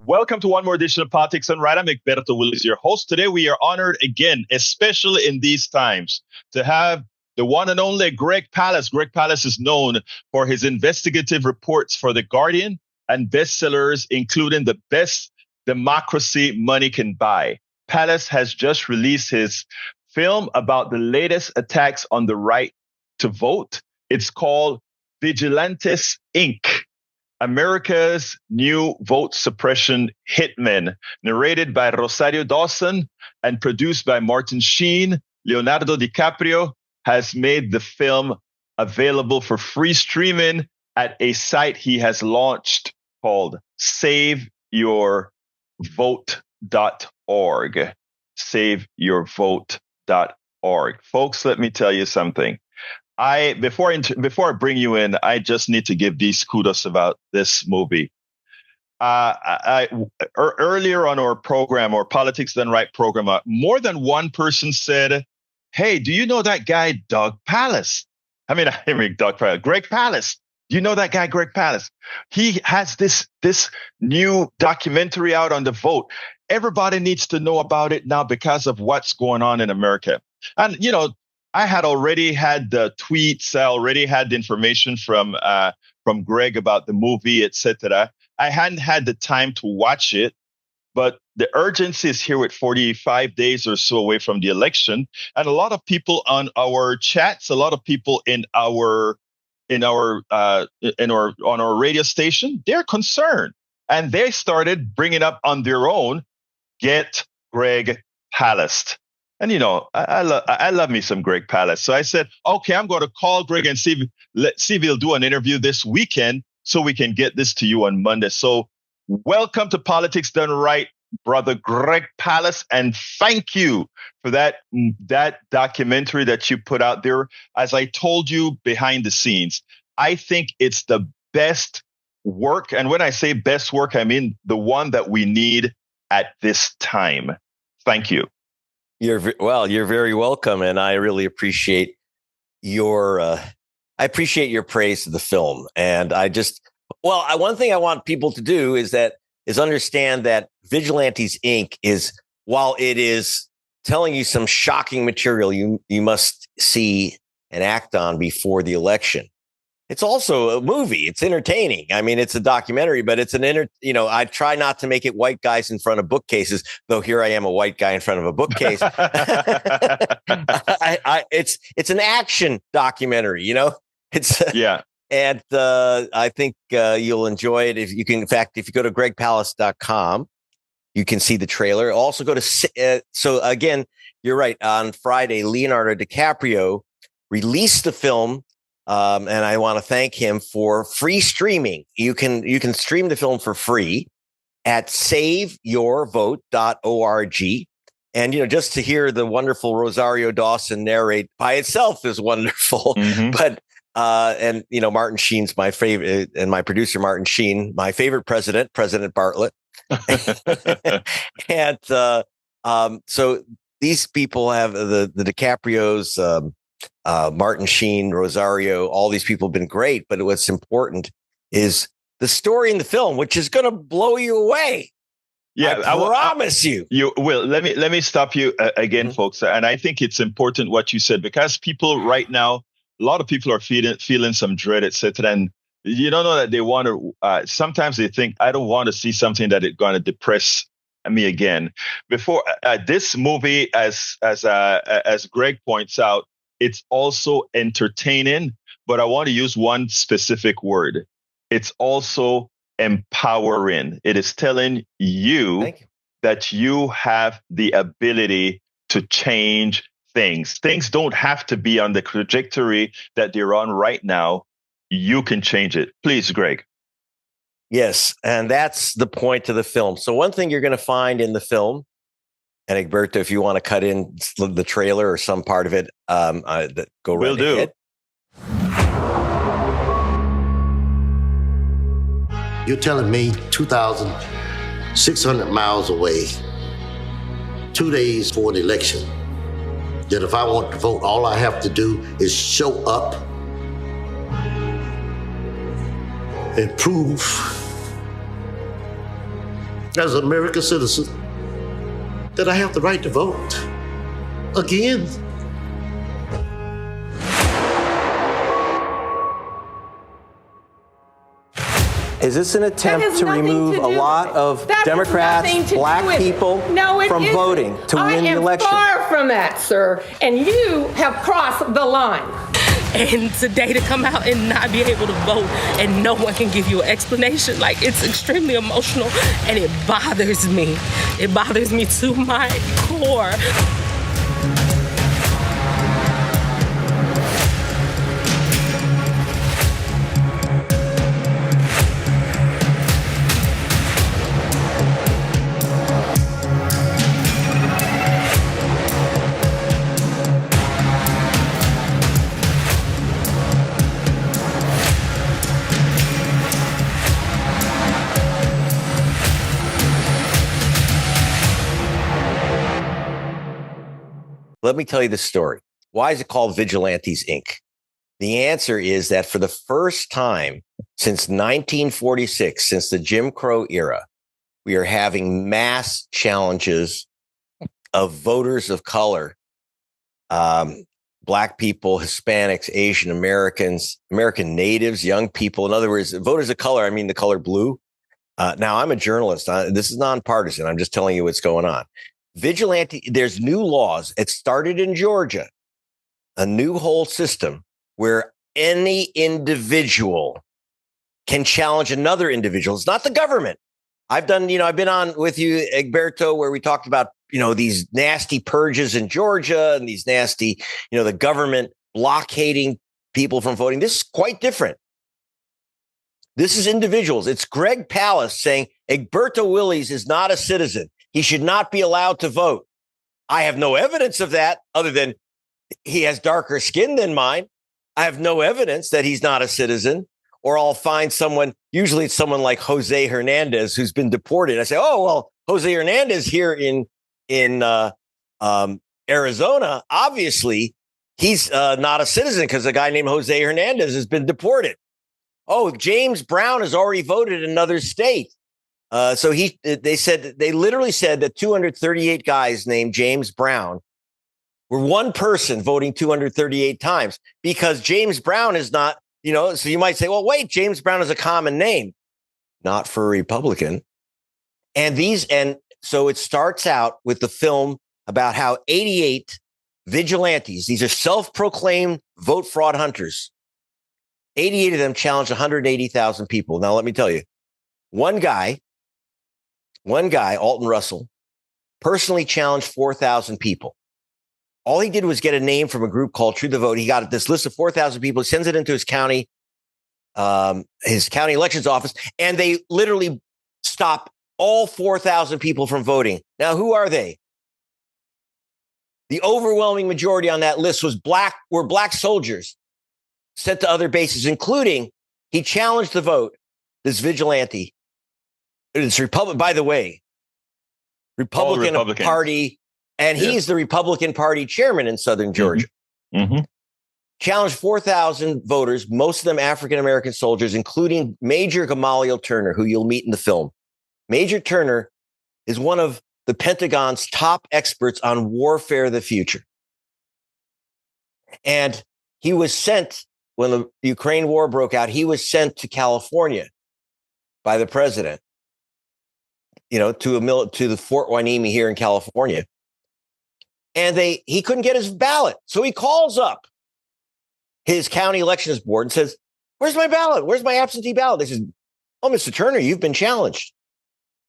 Welcome to one more edition of Politics and Right. I'm Egberto, Willies, your host. Today we are honored again, especially in these times, to have the one and only Greg Palast. Greg Palast is known for his investigative reports for The Guardian and bestsellers, including The Best Democracy Money Can Buy. Palast has just released his film about the latest attacks on the right to vote. It's called Vigilantes Inc., America's New Vote Suppression Hitmen, narrated by Rosario Dawson and produced by Martin Sheen. Leonardo DiCaprio has made the film available for free streaming at a site he has launched called SaveYourVote.org. SaveYourVote.org. Folks, let me tell you something. Before I bring you in, I just need to give these kudos about this movie. Earlier on our program, our Politics Done Right program, more than one person said, "Hey, do you know that guy, Greg Palast? Do you know that guy, Greg Palast? He has this new documentary out on the vote. Everybody needs to know about it now because of what's going on in America." And, I had already had the tweets. I already had the information from Greg about the movie, etc. I hadn't had the time to watch it, but the urgency is here with 45 days or so away from the election, and a lot of people on our chats, a lot of people on our radio station, they're concerned, and they started bringing up on their own, get Greg Palast. And, I love me some Greg Palast. So I said, okay, I'm going to call Greg and see if he'll do an interview this weekend so we can get this to you on Monday. So welcome to Politics Done Right, brother Greg Palast. And thank you for that documentary that you put out there. As I told you behind the scenes, I think it's the best work. And when I say best work, I mean the one that we need at this time. Thank you. You're very welcome, and I really appreciate your praise of the film. And one thing I want people to do is understand that Vigilantes Inc. is, while it is telling you some shocking material you must see and act on before the election, it's also a movie. It's entertaining. I mean, it's a documentary, but it's I try not to make it white guys in front of bookcases, though here I am, a white guy in front of a bookcase. It's an action documentary, yeah. And I think you'll enjoy it. If you go to gregpalast.com, you can see the trailer. Also go to, so again, you're right. On Friday, Leonardo DiCaprio released the film. And I want to thank him for free streaming. You can stream the film for free at SaveYourVote.org. And, just to hear the wonderful Rosario Dawson narrate by itself is wonderful. Mm-hmm. But, Martin Sheen's my favorite, and my producer, Martin Sheen, my favorite President Bartlett. And, so these people have the DiCaprios, Martin Sheen, Rosario, all these people have been great. But what's important is the story in the film, which is going to blow you away. Yeah, I promise you. You will. Let me stop you again, mm-hmm. folks. And I think it's important what you said, because people right now, a lot of people are feeling some dread, etc. And you don't know that they want to. Sometimes they think, I don't want to see something that is going to depress me again. Before this movie, as Greg points out, it's also entertaining, but I want to use one specific word. It's also empowering. It is telling you that you have the ability to change things. Things don't have to be on the trajectory that they're on right now. You can change it. Please, Greg. Yes, and that's the point of the film. So one thing you're going to find in the film, and Egberto, if you want to cut in the trailer or some part of it, go right ahead. You're telling me 2,600 miles away, 2 days for an election, that if I want to vote, all I have to do is show up and prove as an American citizen that I have the right to vote again. Is this an attempt to remove a lot of Democrats, black people from voting to win the election? I am far from that, sir. And you have crossed the line. And today to come out and not be able to vote and no one can give you an explanation, like, it's extremely emotional and it bothers me. It bothers me to my core. Let me tell you the story. Why is it called Vigilantes Inc? The answer is that for the first time since 1946, since the Jim Crow era, we are having mass challenges of voters of color, black people, Hispanics, Asian Americans, American natives, young people. In other words, voters of color, I mean the color blue. Now, I'm a journalist. This is nonpartisan. I'm just telling you what's going on. Vigilante, there's new laws. It started in Georgia, a new whole system where any individual can challenge another individual. It's not the government. I've been on with you, Egberto, where we talked about, these nasty purges in Georgia and these nasty, the government blockading people from voting. This is quite different. This is individuals. It's Greg Palast saying Egberto Willies is not a citizen. He should not be allowed to vote. I have no evidence of that other than he has darker skin than mine. I have no evidence that he's not a citizen, or I'll find someone, usually it's someone like Jose Hernandez who's been deported. I say, oh, well, Jose Hernandez here in Arizona, obviously he's not a citizen because a guy named Jose Hernandez has been deported. Oh, James Brown has already voted in another state. So they literally said that 238 guys named James Brown were one person voting 238 times because James Brown is not, so you might say, well, wait, James Brown is a common name, not for a Republican. And so it starts out with the film about how 88 vigilantes, these are self-proclaimed vote fraud hunters, 88 of them challenged 180,000 people. Now, let me tell you, one guy, Alton Russell, personally challenged 4,000 people. All he did was get a name from a group called True the Vote. He got this list of 4,000 people, sends it into his county elections office, and they literally stop all 4,000 people from voting. Now, who are they? The overwhelming majority on that list were black soldiers sent to other bases, including he challenged the vote, this vigilante. It's by the way, Republican Party, and he's the Republican Party chairman in Southern Georgia. Mm-hmm. Challenged 4,000 voters, most of them African-American soldiers, including Major Gamaliel Turner, who you'll meet in the film. Major Turner is one of the Pentagon's top experts on warfare of the future. And he was sent, when the Ukraine war broke out, he was sent to California by the president, to the Fort Hueneme here in California. And he couldn't get his ballot. So he calls up his county elections board and says, where's my ballot? Where's my absentee ballot? They said, oh, Mr. Turner, you've been challenged.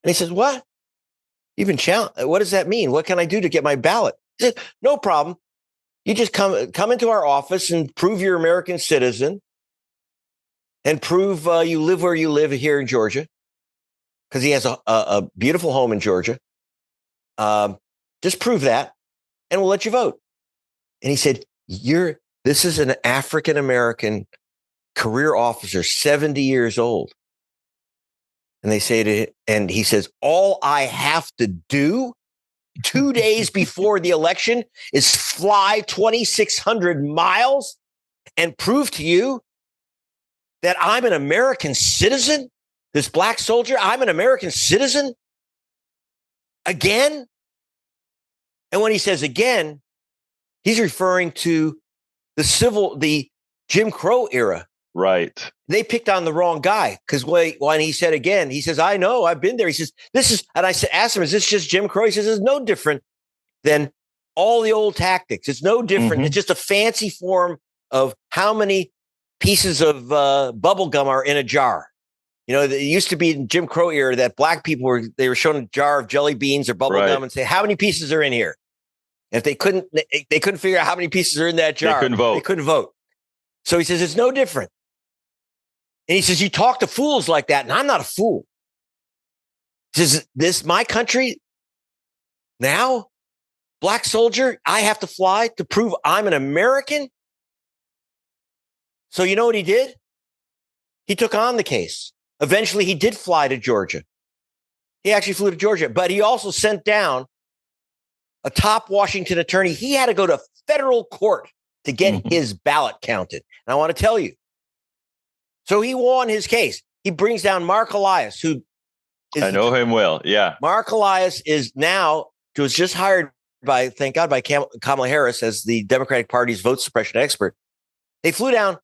And he says, what? You've been challenged? What does that mean? What can I do to get my ballot? He said, no problem. You just come into our office and prove you're an American citizen and prove you live where you live here in Georgia, because he has a beautiful home in Georgia. Just prove that, and we'll let you vote. And he said, this is an African-American career officer, 70 years old. And they say to him, and he says, all I have to do 2 days before the election is fly 2,600 miles and prove to you that I'm an American citizen. This black soldier, I'm an American citizen. Again? And when he says again, he's referring to the Jim Crow era. Right. They picked on the wrong guy because when he said again, he says, I know, I've been there. He says, and I asked him, is this just Jim Crow? He says, it's no different than all the old tactics. It's no different. Mm-hmm. It's just a fancy form of how many pieces of bubble gum are in a jar. You know, it used to be in Jim Crow era that black people were shown a jar of jelly beans or bubble gum and say, how many pieces are in here? And if they couldn't figure out how many pieces are in that jar, they couldn't vote. So he says, it's no different. And he says, you talk to fools like that, and I'm not a fool. He says, this, my country, now, black soldier, I have to fly to prove I'm an American? So you know what he did? He took on the case. Eventually, he did fly to Georgia. He actually flew to Georgia, but he also sent down a top Washington attorney. He had to go to federal court to get his ballot counted. And I want to tell you, so he won his case. He brings down Mark Elias, who is I know him well. Yeah. Mark Elias was just hired by, thank God, by Kamala Harris as the Democratic Party's vote suppression expert. They flew down.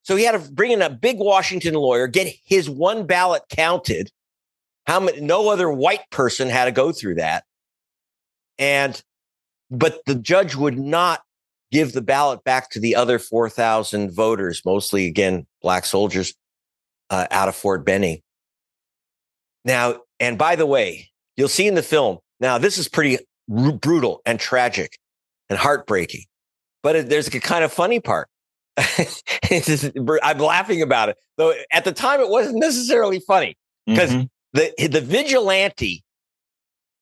So he had to bring in a big Washington lawyer, get his one ballot counted. No other white person had to go through that. But the judge would not give the ballot back to the other 4,000 voters, mostly, again, black soldiers out of Fort Benning. Now, and by the way, you'll see in the film, now this is pretty brutal and tragic and heartbreaking, but there's a kind of funny part. I'm laughing about it, though at the time it wasn't necessarily funny because the vigilante,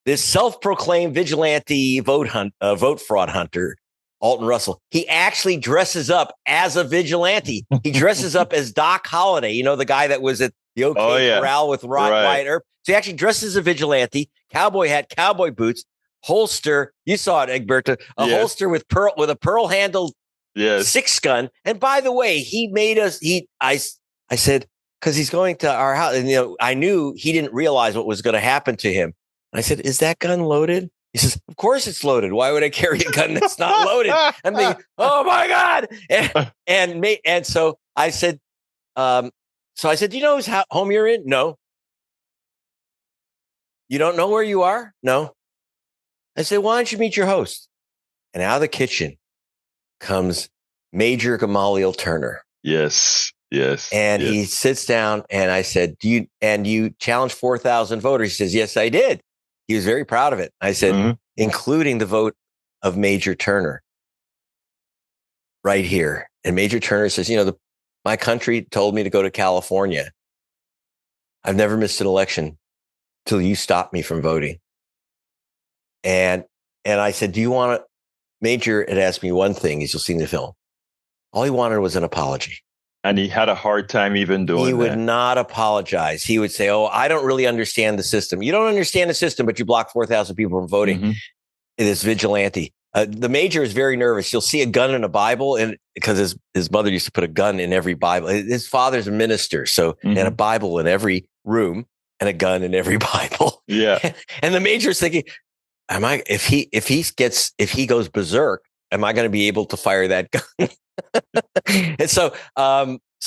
this self-proclaimed vigilante vote fraud hunter, Alton Russell, he actually dresses up as a vigilante. He dresses up as Doc Holliday, you know, the guy that was at the OK Corral with Wyatt Earp. So he actually dresses as a vigilante, cowboy hat, cowboy boots, holster. You saw it, Egberto, holster with a pearl handled six gun. And by the way, he made us. I said, because he's going to our house, and I knew he didn't realize what was going to happen to him. I said, "Is that gun loaded?" He says, "Of course it's loaded. Why would I carry a gun that's not loaded?" I'm thinking, "Oh my God!" And so I said, "Do you know whose home you're in?" "No." "You don't know where you are?" "No." I said, "Why don't you meet your host?" And out of the kitchen comes Major Gamaliel Turner. Yes. And he sits down, and I said, you challenged 4,000 voters?" He says, "Yes, I did." He was very proud of it. I said, including the vote of Major Turner right here. And Major Turner says, my country told me to go to California. I've never missed an election till you stopped me from voting. And I said, do you want to? Major had asked me one thing, as you'll see in the film. All he wanted was an apology. And he had a hard time even doing that. He would not apologize. He would say, "Oh, I don't really understand the system." You don't understand the system, but you block 4,000 people from voting. This vigilante. The major is very nervous. You'll see a gun in a Bible, and because his mother used to put a gun in every Bible. His father's a minister, so and a Bible in every room and a gun in every Bible. Yeah. And the major is thinking, if he goes berserk, am I going to be able to fire that gun? And so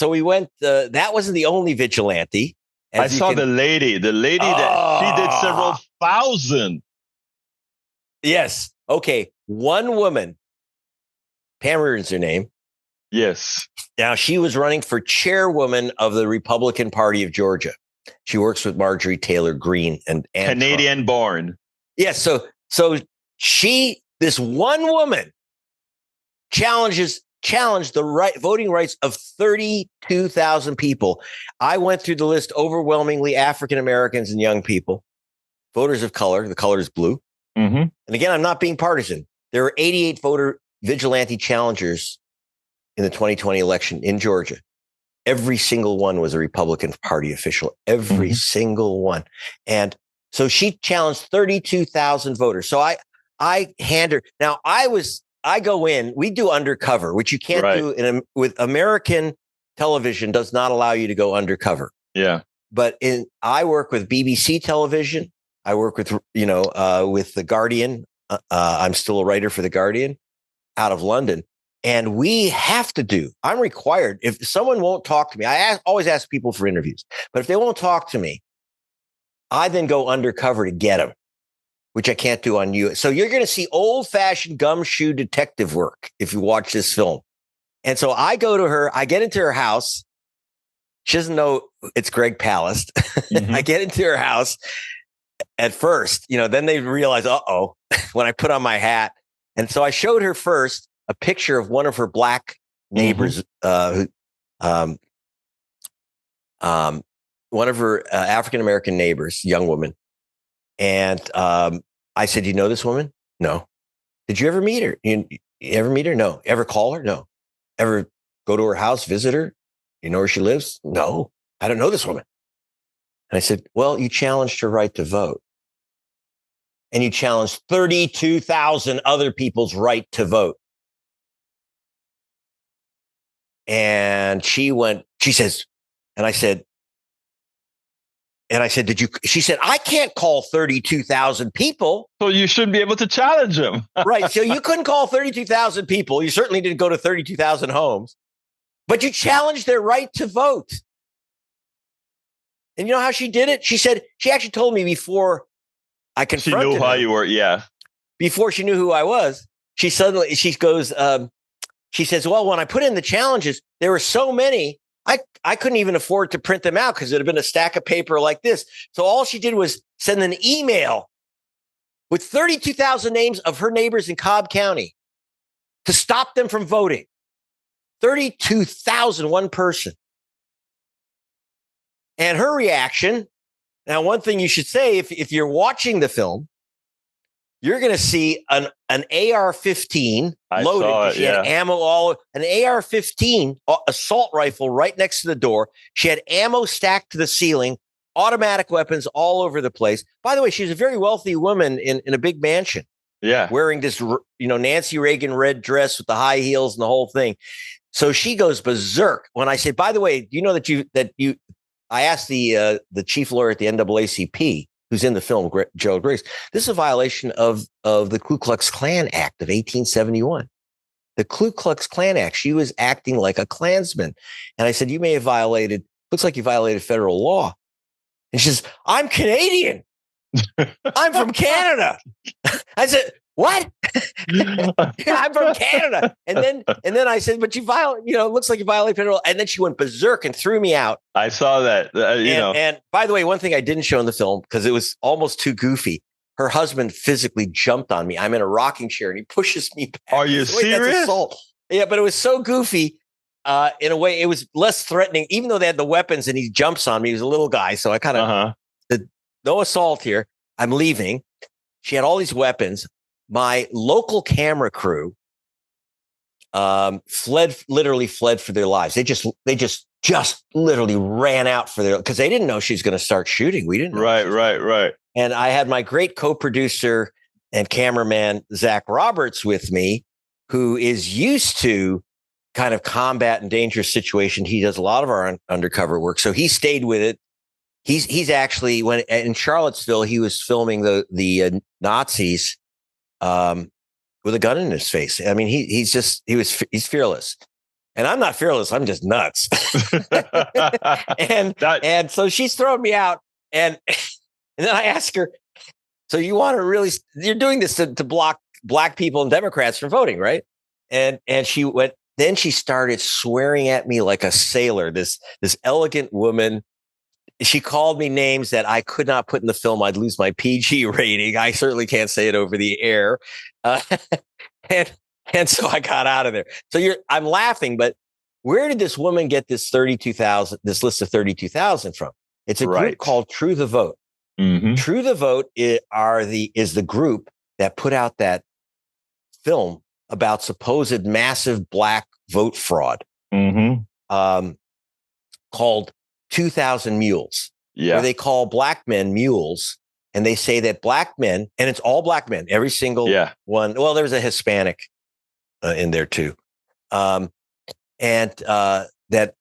we went. That wasn't the only vigilante. I saw the lady that she did several thousand. Yes. Okay. One woman, Pam Reardon's her name. Yes. Now she was running for chairwoman of the Republican Party of Georgia. She works with Marjorie Taylor Greene and Canadian Trump. Born. Yes. So this one woman challenged the voting rights of 32,000 people. I went through the list, overwhelmingly African Americans and young people, voters of color. The color is blue. And again, I'm not being partisan. There were 88 voter vigilante challengers in the 2020 election in Georgia. Every single one was a Republican Party official. Every single one. And so she challenged 32,000 voters. So I hand her. Now I go in, we do undercover, which you can't do with American television does not allow you to go undercover. Yeah. But I work with BBC television I work with, with The Guardian. I'm still a writer for The Guardian out of London. And I'm required, if someone won't talk to me, always ask people for interviews, but if they won't talk to me, I then go undercover to get them, which I can't do on you. So you're going to see old fashioned gumshoe detective work if you watch this film. And so I go to her, I get into her house. She doesn't know it's Greg Palast. Mm-hmm. I get into her house at first, then they realize, when I put on my hat. And so I showed her first a picture of one of her black neighbors, one of her African-American neighbors, young woman. And I said, you know this woman? No. Did you ever meet her? You ever meet her? No. Ever call her? No. Ever go to her house, visit her? You know where she lives? No. I don't know this woman. And I said, well, you challenged her right to vote. And you challenged 32,000 other people's right to vote. And she says, and I said, she said, I can't call 32,000 people. So you shouldn't be able to challenge them. Right. So you couldn't call 32,000 people. You certainly didn't go to 32,000 homes, but you challenged their right to vote. And you know how she did it? She said, she actually told me before I confronted her. She knew how you were. Yeah. Before she knew who I was, she goes, she says, well, when I put in the challenges, there were so many, I couldn't even afford to print them out because it had been a stack of paper like this. So all she did was send an email with 32,000 names of her neighbors in Cobb County to stop them from voting. 32,000, one person. And her reaction, now one thing you should say, if you're watching the film, you're going to see an AR-15 loaded. She had ammo an AR-15 assault rifle right next to the door. She had ammo stacked to the ceiling, automatic weapons all over the place. By the way, she's a very wealthy woman in a big mansion. Yeah, wearing this, Nancy Reagan red dress with the high heels and the whole thing. So she goes berserk when I say, by the way, do you know that I asked the chief lawyer at the NAACP, who's in the film, Gerald Griggs, this is a violation of the Ku Klux Klan Act of 1871. The Ku Klux Klan Act, she was acting like a Klansman. And I said, looks like you violated federal law. And she says, I'm Canadian. I'm from Canada. I said, what? I'm from Canada. And then I said, but you looks like you violate federal. And then she went berserk and threw me out. I saw that, And by the way, one thing I didn't show in the film, because it was almost too goofy, her husband physically jumped on me. I'm in a rocking chair and he pushes me back. Are you serious? That's assault. Yeah, but it was so goofy. In a way, it was less threatening, even though they had the weapons and he jumps on me. He was a little guy. So I kind of, no assault here. I'm leaving. She had all these weapons. My local camera crew literally fled for their lives. They just literally ran out because they didn't know she was going to start shooting. We didn't know. Right. And I had my great co-producer and cameraman, Zach Roberts, with me, who is used to kind of combat and dangerous situation. He does a lot of our undercover work. So he stayed with it. He's actually, when in Charlottesville, he was filming the Nazis with a gun in his face. I mean, he's fearless, and I'm not fearless. I'm just nuts. and so she's throwing me out, and then I ask her, so you're doing this to block black people and Democrats from voting, right? And she went. Then she started swearing at me like a sailor. This elegant woman. She called me names that I could not put in the film. I'd lose my PG rating. I certainly can't say it over the air. And so I got out of there. So I'm laughing, but where did this woman get this list of 32,000 from? It's a group called True the Vote. Mm-hmm. True the Vote is the group that put out that film about supposed massive black vote fraud, called 2,000 Mules, where they call black men mules. And they say that black men, and it's all black men, every single one. Well, there's a Hispanic in there too. And that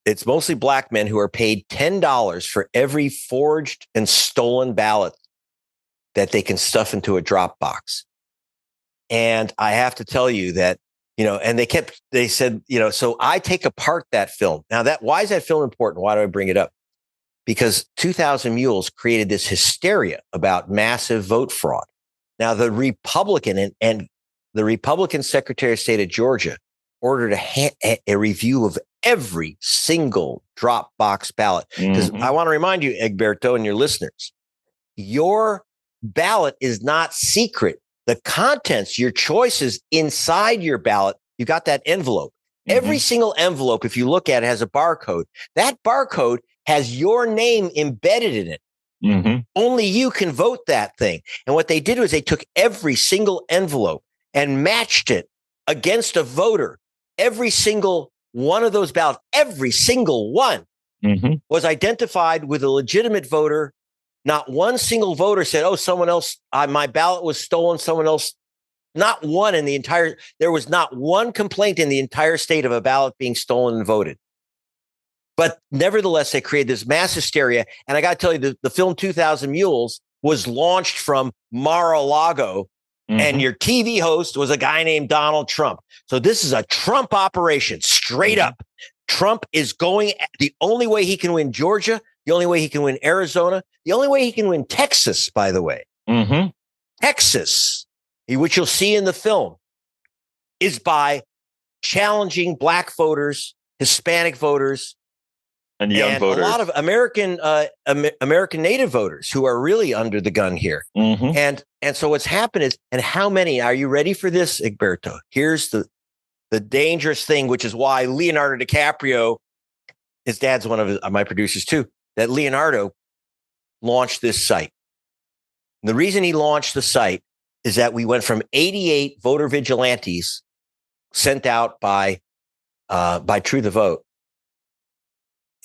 it's mostly black men who are paid $10 for every forged and stolen ballot that they can stuff into a drop box. And I have to tell you that, and they said, so I take apart that film. Now why is that film important? Why do I bring it up? Because 2,000 Mules created this hysteria about massive vote fraud. Now, the Republican and the Republican Secretary of State of Georgia ordered a review of every single drop box ballot. Because I want to remind you, Egberto, and your listeners, your ballot is not secret. The contents, your choices inside your ballot, you got that envelope. Every single envelope, if you look at it, has a barcode. That barcode has your name embedded in it. Only you can vote that thing. And what they did was they took every single envelope and matched it against a voter. Every single one of those ballots, every single one was identified with a legitimate voter. Not one single voter said, oh, someone else, my ballot was stolen. Someone else, not one there was not one complaint in the entire state of a ballot being stolen and voted. But nevertheless, they created this mass hysteria. And I got to tell you, the film 2,000 Mules was launched from Mar-a-Lago, and your TV host was a guy named Donald Trump. So this is a Trump operation, straight up. Trump is going, the only way he can win Georgia, the only way he can win Arizona, the only way he can win Texas, by the way. Texas, which you'll see in the film, is by challenging Black voters, Hispanic voters, and young voters, a lot of American Native voters who are really under the gun here. And so what's happened is, and how many? Are you ready for this, Egberto? Here's the dangerous thing, which is why Leonardo DiCaprio, his dad's one of my producers too, that Leonardo launched this site. And the reason he launched the site is that we went from 88 voter vigilantes sent out by True the Vote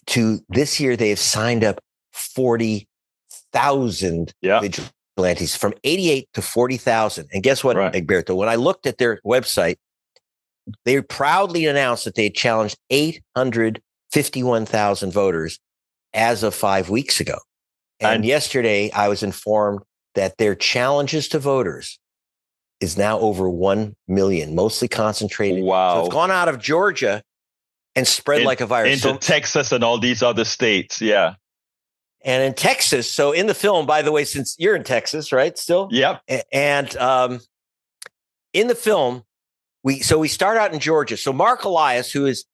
to this year, they have signed up 40,000 vigilantes, from 88 to 40,000. And guess what, Egberto? When I looked at their website, they proudly announced that they had challenged 851,000 voters as of 5 weeks ago. And yesterday, I was informed that their challenges to voters is now over 1 million, mostly concentrated. Wow. So it's gone out of Georgia and spread like a virus. Into Texas and all these other states. Yeah. And in Texas. So in the film, by the way, since you're in Texas, right? Still? Yep. And in the film, we start out in Georgia. So Mark Elias, who's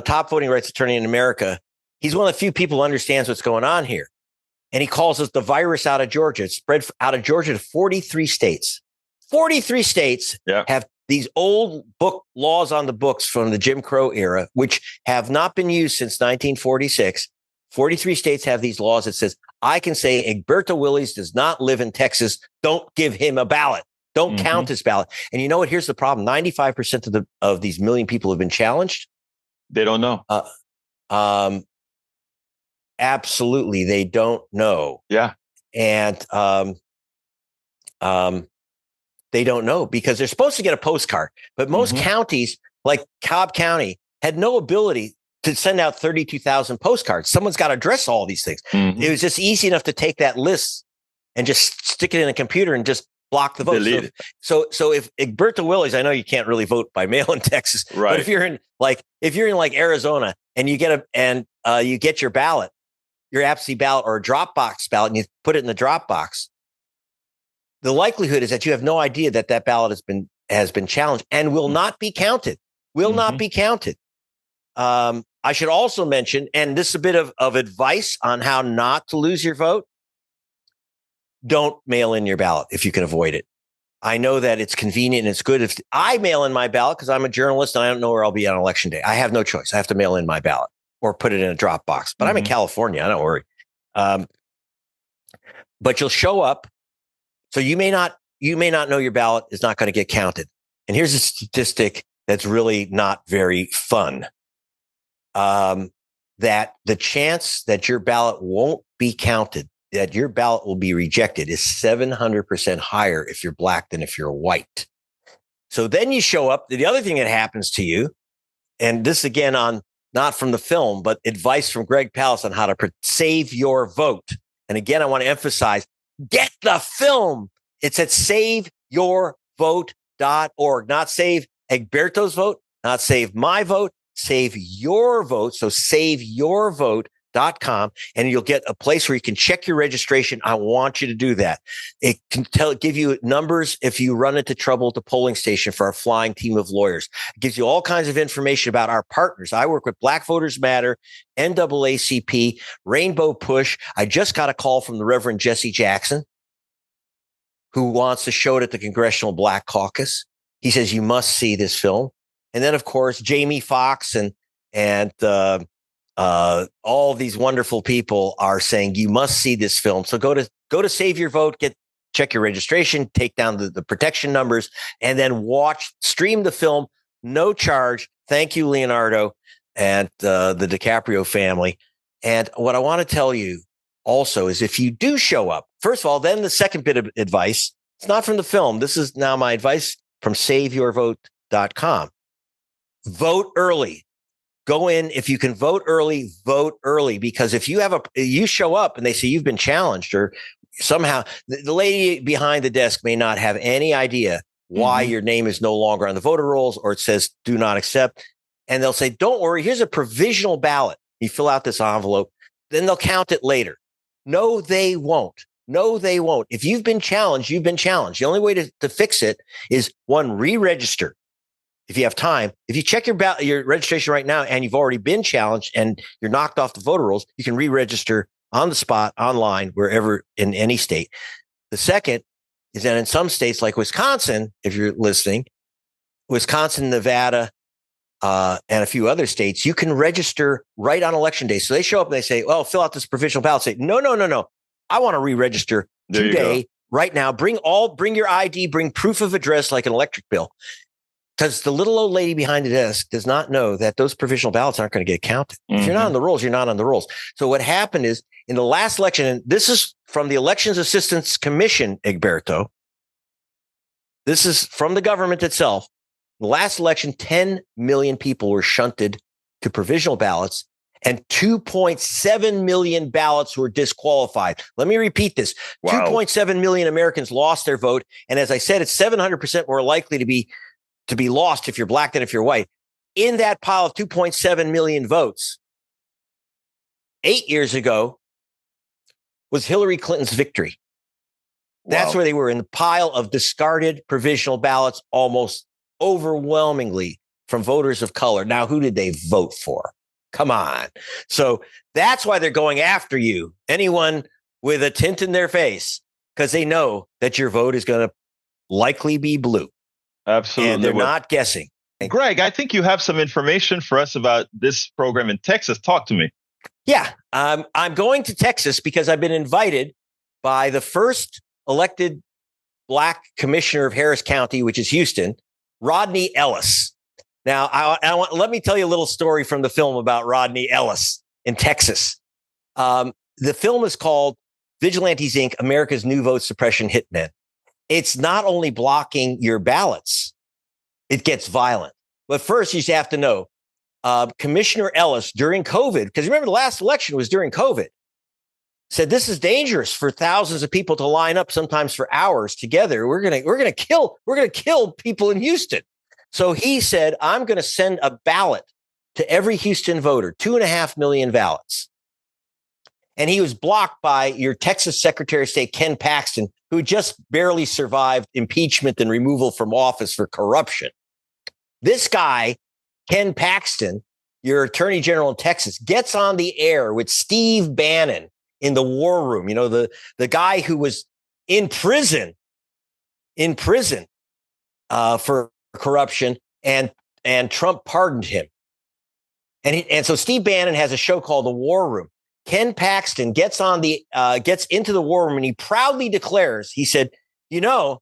top voting rights attorney in America, he's one of the few people who understands what's going on here. And he calls us the virus out of Georgia. It's spread out of Georgia to 43 states. 43 states have these old book laws on the books from the Jim Crow era, which have not been used since 1946. 43 states have these laws that says, I can say Egberto Willies does not live in Texas. Don't give him a ballot. Don't count his ballot. And you know what? Here's the problem. 95% of these million people have been challenged. They don't know. Absolutely. They don't know. Yeah. And they don't know because they're supposed to get a postcard. But most counties, like Cobb County, had no ability to send out 32,000 postcards. Someone's got to address all these things. It was just easy enough to take that list and just stick it in a computer and just block the vote. So if Egberto Willies, I know you can't really vote by mail in Texas, right? But if you're in Arizona and you get your ballot, your absentee ballot or a Dropbox ballot, and you put it in the Dropbox, the likelihood is that you have no idea that ballot has been challenged and will not be counted. Not be counted. I should also mention, and this is a bit of advice on how not to lose your vote. Don't mail in your ballot if you can avoid it. I know that it's convenient and it's good. If I mail in my ballot because I'm a journalist and I don't know where I'll be on election day, I have no choice. I have to mail in my ballot or put it in a Dropbox. But I'm in California. I don't worry. But you'll show up. So you may not know your ballot is not going to get counted. And here's a statistic that's really not very fun. That the chance that your ballot won't be counted, that your ballot will be rejected, is 700% higher if you're Black than if you're white. So then you show up. The other thing that happens to you, and this again not from the film, but advice from Greg Palast on how to save your vote. And again, I want to emphasize, Get the film. It's at saveyourvote.org. Not save Egberto's vote, not save my vote, save your vote. So saveyourvote.com, and you'll get a place where you can check your registration. I want you to do that. It can give you numbers if you run into trouble at the polling station for our flying team of lawyers. It gives you all kinds of information about our partners. I work with Black Voters Matter, NAACP, Rainbow Push. I just got a call from the Reverend Jesse Jackson, who wants to show it at the Congressional Black Caucus. He says, you must see this film. And then, of course, Jamie Foxx and all these wonderful people are saying you must see this film. So go to Save Your Vote, check your registration, take down the protection numbers, and then stream the film, no charge. Thank you, Leonardo, and the DiCaprio family. And what I want to tell you also is if you do show up, first of all, then the second bit of advice, it's not from the film. This is now my advice from saveyourvote.com. Vote early. Go in. If you can vote early, because if you show up and they say you've been challenged, or somehow the lady behind the desk may not have any idea why your name is no longer on the voter rolls, or it says do not accept. And they'll say, don't worry, here's a provisional ballot. You fill out this envelope, then they'll count it later. No, they won't. If you've been challenged, you've been challenged. The only way to fix it is, one, re-register. If you have time, if you check your registration right now and you've already been challenged and you're knocked off the voter rolls, you can re-register on the spot, online, wherever in any state. The second is that in some states like Wisconsin, if you're listening, Wisconsin, Nevada, and a few other states, you can register right on election day. So they show up and they say, well, fill out this provisional ballot. Say, no. I want to re-register today, right now. Bring your ID, bring proof of address like an electric bill. Because the little old lady behind the desk does not know that those provisional ballots aren't going to get counted. If you're not on the rolls, you're not on the rolls. So what happened is in the last election, and this is from the Elections Assistance Commission, Egberto. This is from the government itself. The last election, 10 million people were shunted to provisional ballots and 2.7 million ballots were disqualified. Let me repeat this. Wow. 2.7 million Americans lost their vote. And as I said, it's 700% more likely to be lost if you're black than if you're white. In that pile of 2.7 million votes, 8 years ago was Hillary Clinton's victory. That's where they were, in the pile of discarded provisional ballots, almost overwhelmingly from voters of color. Now, who did they vote for? Come on. So that's why they're going after you, anyone with a tint in their face, because they know that your vote is going to likely be blue. Absolutely. And they're not guessing. Greg, I think you have some information for us about this program in Texas. Talk to me. Yeah, I'm going to Texas because I've been invited by the first elected black commissioner of Harris County, which is Houston, Rodney Ellis. Now, let me tell you a little story from the film about Rodney Ellis in Texas. The film is called Vigilantes Inc, America's New Vote Suppression Hitmen. It's not only blocking your ballots, it gets violent. But first, you just have to know, Commissioner Ellis, during COVID, because remember the last election was during COVID, said this is dangerous for thousands of people to line up, sometimes for hours together. We're gonna kill people in Houston. So he said, I'm going to send a ballot to every Houston voter, 2.5 million ballots. And he was blocked by your Texas Secretary of State, Ken Paxton, who just barely survived impeachment and removal from office for corruption. This guy, Ken Paxton, your Attorney General in Texas, gets on the air with Steve Bannon in the war room. You know, the guy who was in prison for corruption, and Trump pardoned him. And so Steve Bannon has a show called The War Room. Ken Paxton gets into the war room and he proudly declares, he said, if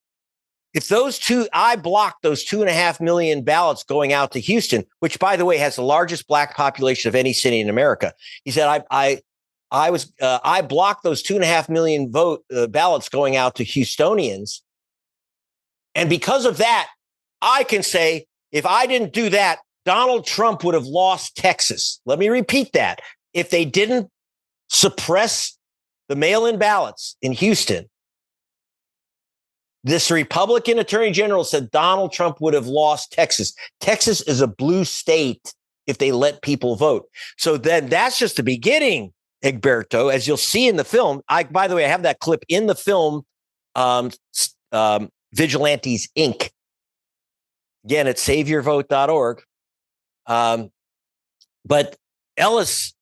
I blocked those 2.5 million ballots going out to Houston, which by the way has the largest black population of any city in America. He said, I blocked those 2.5 million ballots going out to Houstonians. And because of that, I can say, if I didn't do that, Donald Trump would have lost Texas. Let me repeat that. If they didn't suppress the mail-in ballots in Houston, This Republican attorney general said Donald Trump would have lost Texas. Texas is a blue state if they let people vote. So then that's just the beginning, Egberto, as you'll see in the film. By the way, I have that clip in the film, Vigilantes Inc. Again, at saveyourvote.org. But Ellis,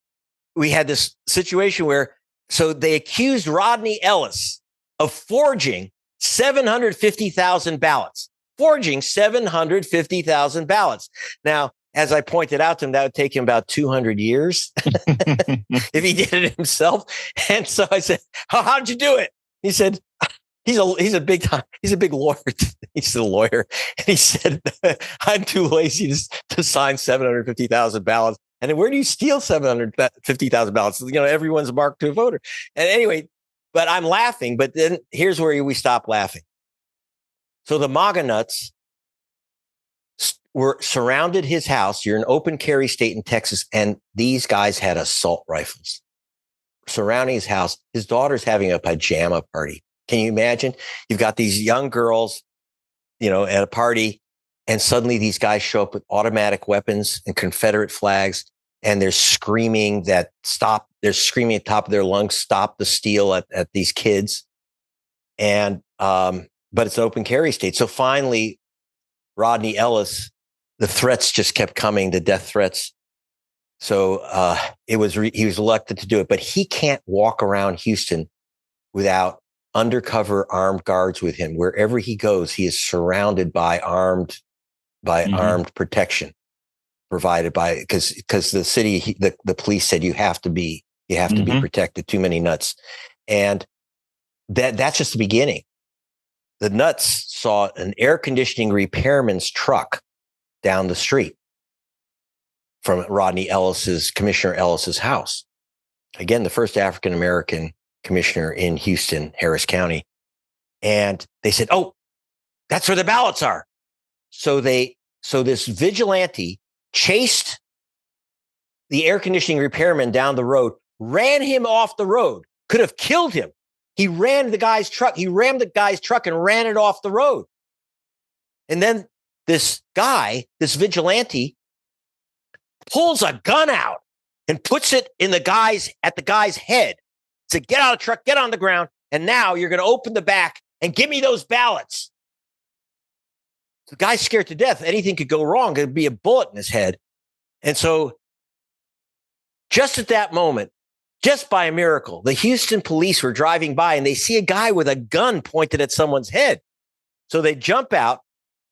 we had this situation where, so they accused Rodney Ellis of forging 750,000 ballots. Forging 750,000 ballots. Now, as I pointed out to him, that would take him about 200 years if he did it himself. And so I said, how did you do it? He said, he's a big lawyer. He's a lawyer. And he said, I'm too lazy to sign 750,000 ballots. And then where do you steal 750,000 ballots? You know, everyone's marked to a voter. And anyway, but I'm laughing. But then here's where we stop laughing. So the MAGA nuts surrounded his house. You're an open carry state in Texas. And these guys had assault rifles surrounding his house. His daughter's having a pajama party. Can you imagine? You've got these young girls, you know, at a party, and suddenly these guys show up with automatic weapons and Confederate flags, and they're screaming that stop. They're screaming at the top of their lungs, stop the steal at these kids. And, but it's an open carry state. So finally, Rodney Ellis, the threats just kept coming, the death threats. So, he was elected to do it, but he can't walk around Houston without undercover armed guards with him. Wherever he goes, he is surrounded by armed protection provided by, because the city, the police said you have to be protected. Too many nuts. And that's just the beginning. The nuts saw an air conditioning repairman's truck down the street from Commissioner Ellis's house. Again, the first African-American commissioner in Houston, Harris County. And they said, oh, that's where the ballots are. So this vigilante chased the air conditioning repairman down the road, ran him off the road, could have killed him. He ran the guy's truck. He rammed the guy's truck and ran it off the road. And then this vigilante pulls a gun out and puts it at the guy's head. Said, get out of the truck, get on the ground. And now you're going to open the back and give me those ballots. The guy's scared to death. Anything could go wrong. There'd be a bullet in his head. And so just at that moment, just by a miracle, the Houston police were driving by and they see a guy with a gun pointed at someone's head. So they jump out.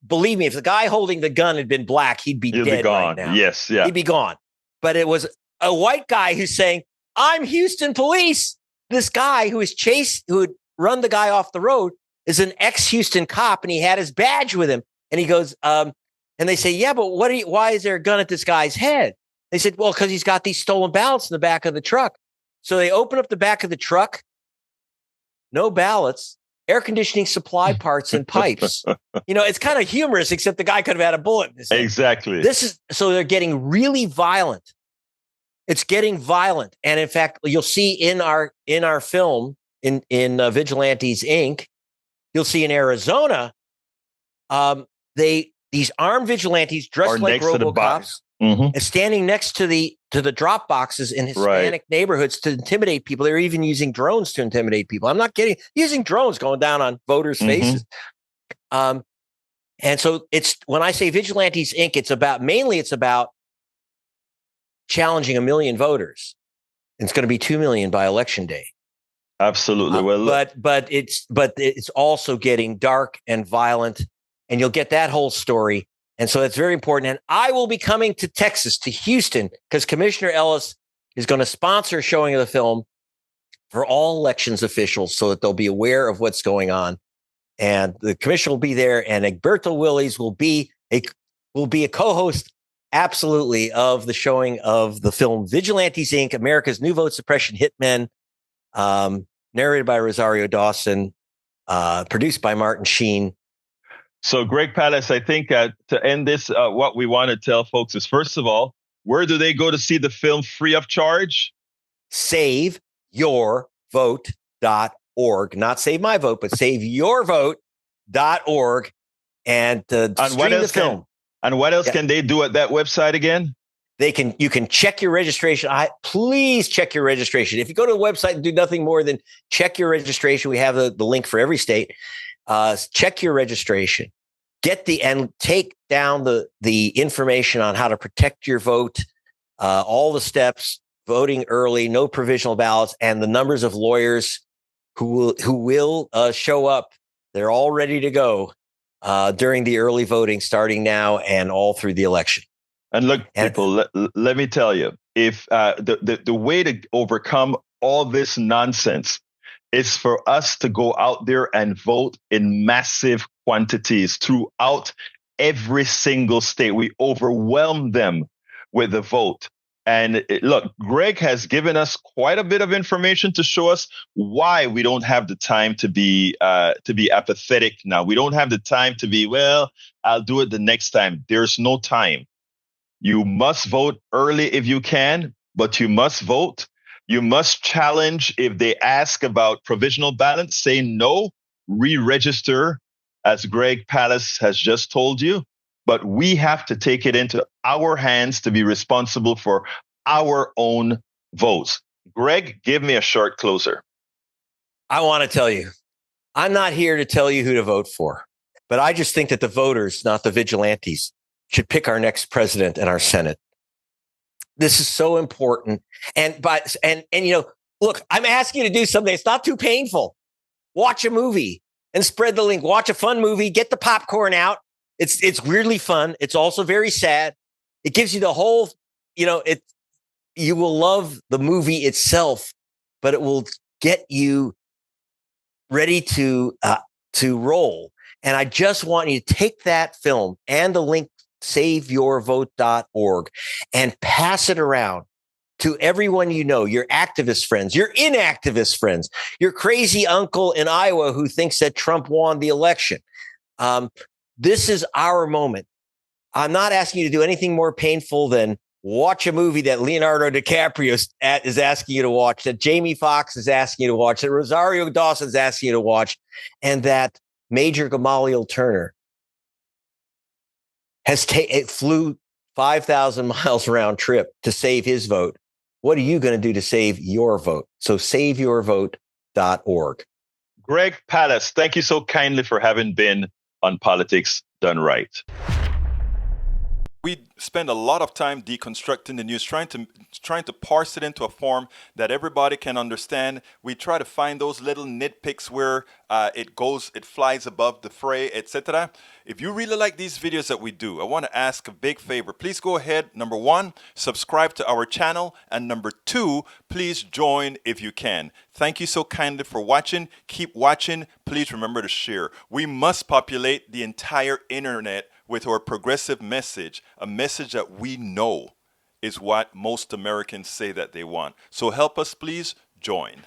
Believe me, if the guy holding the gun had been black, he'd be dead right now. Yes, yeah. He'd be gone. But it was a white guy who's saying, I'm Houston police. This guy who had run the guy off the road is an ex-Houston cop, and he had his badge with him. And he goes, and they say, yeah, but why is there a gun at this guy's head? They said, well, because he's got these stolen ballots in the back of the truck. So they open up the back of the truck, no ballots, air conditioning supply parts and pipes. You know, it's kind of humorous, except the guy could have had a bullet in his head. Exactly. So they're getting really violent. It's getting violent. And in fact, you'll see in our film, in Vigilantes Inc., you'll see in Arizona, these armed vigilantes dressed like RoboCops and standing next to the drop boxes in Hispanic neighborhoods to intimidate people. They're even using drones to intimidate people. I'm not kidding. Using drones going down on voters' faces. And so when I say Vigilantes Inc., it's about challenging 1 million voters. It's going to be 2 million by election day. Absolutely. But it's also getting dark and violent, and you'll get that whole story. And so that's very important. And I will be coming to Texas, to Houston, because Commissioner Ellis is going to sponsor a showing of the film for all elections officials so that they'll be aware of what's going on. And the commissioner will be there, and Egberto Willies will be a co-host, absolutely, of the showing of the film Vigilantes Inc., America's New Vote Suppression Hitmen, narrated by Rosario Dawson, produced by Martin Sheen. So, Greg Palast, I think to end this, what we want to tell folks is, first of all, where do they go to see the film free of charge? SaveYourVote.org. Not Save My Vote, but SaveYourVote.org. GOPvote.org and stream the film. And what else can they do at that website again? You can check your registration. Please check your registration. If you go to the website and do nothing more than check your registration, we have the link for every state. Check your registration. And take down the information on how to protect your vote, all the steps, voting early, no provisional ballots, and the numbers of lawyers who will show up. They're all ready to go during the early voting, starting now and all through the election. And look, people, let me tell you, if the way to overcome all this nonsense is for us to go out there and vote in massive quantities throughout every single state. We overwhelm them with the vote. And look, Greg has given us quite a bit of information to show us why we don't have the time to be apathetic now. We don't have the time to be, well, I'll do it the next time. There's no time. You must vote early if you can, but you must vote. You must challenge if they ask about provisional ballots. Say no, re-register, as Greg Palast has just told you. But we have to take it into our hands to be responsible for our own votes. Greg, give me a short closer. I want to tell you, I'm not here to tell you who to vote for, but I just think that the voters, not the vigilantes, should pick our next president and our Senate. This is so important. And look, I'm asking you to do something. It's not too painful. Watch a movie and spread the link. Watch a fun movie. Get the popcorn out. It's weirdly fun. It's also very sad. It gives you the whole, you will love the movie itself, but it will get you ready to roll. And I just want you to take that film and the link, saveyourvote.org, and pass it around to everyone you know, your activist friends, your inactivist friends, your crazy uncle in Iowa who thinks that Trump won the election. This is our moment. I'm not asking you to do anything more painful than watch a movie that Leonardo DiCaprio is asking you to watch, that Jamie Foxx is asking you to watch, that Rosario Dawson is asking you to watch, and that Major Gamaliel Turner flew 5,000 miles round trip to save his vote. What are you going to do to save your vote? So saveyourvote.org. Greg Palast, thank you so kindly for having been on Politics Done Right. We spend a lot of time deconstructing the news, trying to parse it into a form that everybody can understand. We try to find those little nitpicks where it flies above the fray, etc. If you really like these videos that we do, I want to ask a big favor. Please go ahead, number one, subscribe to our channel, and number two, please join if you can. Thank you so kindly for watching. Keep watching. Please remember to share. We must populate the entire internet with our progressive message, a message that we know is what most Americans say that they want. So help us, please join.